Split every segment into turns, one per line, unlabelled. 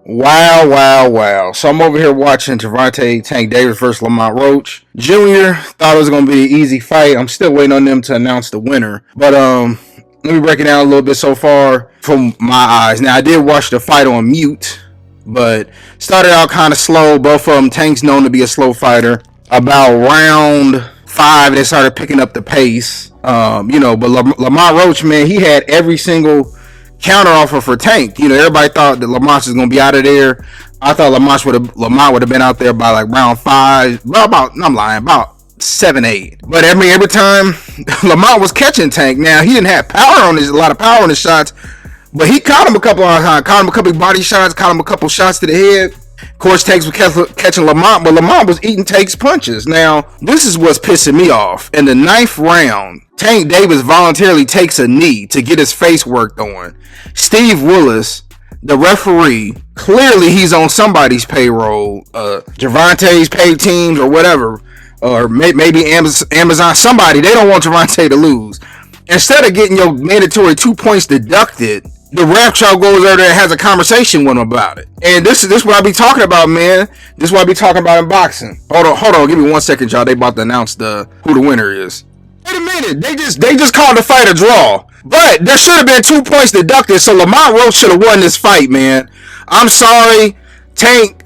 Wow, wow, wow. So I'm over here watching Gervonta Tank Davis versus Lamont Roach. Jr. thought it was gonna be an easy fight. I'm still waiting on them to announce the winner. But let me break it down a little bit so far from my eyes. Now I did watch the fight on mute, but started out kind of slow. Both of them, Tank's known to be a slow fighter. About round 5, they started picking up the pace. But Lamont Roach, man, he had every single counter offer for Tank. Everybody thought that Lamont was gonna be out of there. I thought Lamont would have been out there by like round 5. I'm lying, about 7, 8. But every time Lamont was catching Tank. Now he didn't have a lot of power on his shots, but he caught him a couple of times. Caught him a couple of body shots. Caught him a couple shots to the head. Of course, Tank was catching Lamont, but Lamont was eating Tank's punches. Now, this is what's pissing me off. In the 9th round, Tank Davis voluntarily takes a knee to get his face worked on. Steve Willis, the referee, clearly he's on somebody's payroll, Gervonta's pay teams or whatever, or maybe Amazon, somebody. They don't want Gervonta to lose. Instead of getting your mandatory 2 points deducted, the ref goes over there and has a conversation with him about it. And this is what I be talking about, man. This is what I be talking about in boxing. Hold on. Give me 1 second, y'all. They about to announce who the winner is. Wait a minute. They just called the fight a draw. But there should have been 2 points deducted, so Lamont Roach should have won this fight, man. I'm sorry. Tank,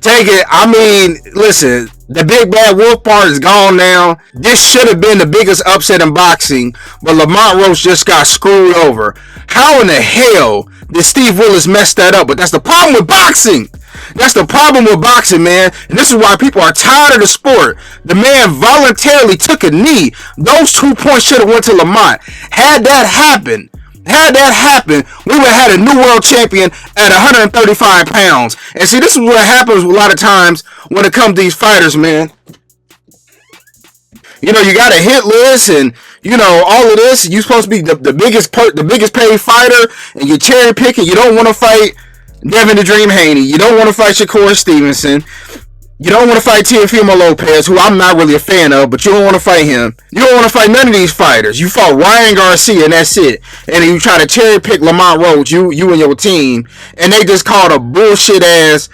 take it. I mean, listen. The big bad wolf part is gone now. This should have been the biggest upset in boxing, but Lamont Roach just got screwed over. How in the hell did Steve Willis mess that up? But that's the problem with boxing. That's the problem with boxing, man. And this is why people are tired of the sport. The man voluntarily took a knee. Those 2 points should have went to Lamont. Had that happened, we would have had a new world champion at 135 pounds. And see, this is what happens a lot of times when it comes to these fighters, man. You got a hit list and, all of this. You're supposed to be the biggest paid fighter, and you're cherry picking. You don't want to fight Devin the Dream Haney. You don't want to fight Shakur Stevenson. You don't want to fight Teofimo Lopez, who I'm not really a fan of, but you don't want to fight him. You don't want to fight none of these fighters. You fought Ryan Garcia, and that's it. And then you try to cherry pick Lamont Roach, you and your team, and they just called a bullshit ass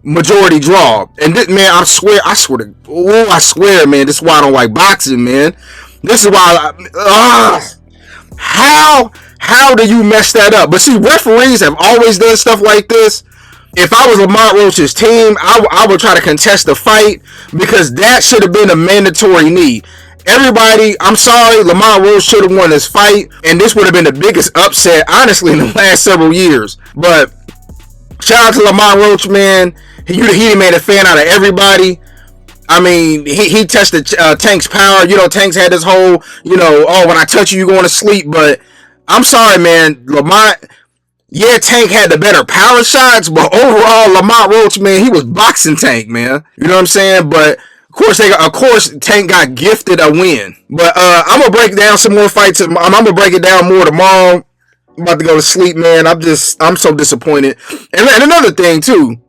majority draw. And this, man, I swear, man, this is why I don't like boxing, man. This is why how do you mess that up? But see, referees have always done stuff like this. If I was Lamont Roach's team, I would try to contest the fight, because that should have been a mandatory knee. Everybody, I'm sorry, Lamont Roach should have won this fight, and this would have been the biggest upset, honestly, in the last several years. But shout out to Lamont Roach, man. He made a fan out of everybody. I mean, he tested Tank's power. Tank's had this whole, when I touch you, you're going to sleep. But I'm sorry, man. Lamont, yeah, Tank had the better power shots, but overall, Lamont Roach, man, he was boxing Tank, man. You know what I'm saying? But of course, Tank got gifted a win. But I'm gonna break down some more fights. I'm gonna break it down more tomorrow. I'm about to go to sleep, man. I'm so disappointed. And another thing too.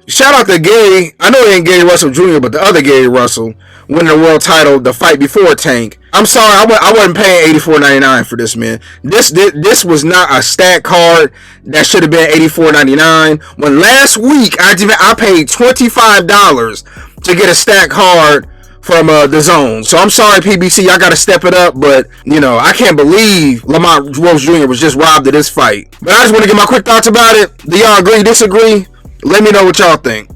Shout out to Gary. I know it ain't Gary Russell Jr., but the other Gary Russell winning the world title the fight before Tank. I'm sorry, I wasn't paying $84.99 for this, man. This was not a stat card that should have been $84.99. When last week I paid $25 to get a stat card from the zone. So I'm sorry, PBC, I gotta step it up, but I can't believe Lamont Roach Jr. was just robbed of this fight. But I just want to get my quick thoughts about it. Do y'all agree, disagree? Let me know what y'all think.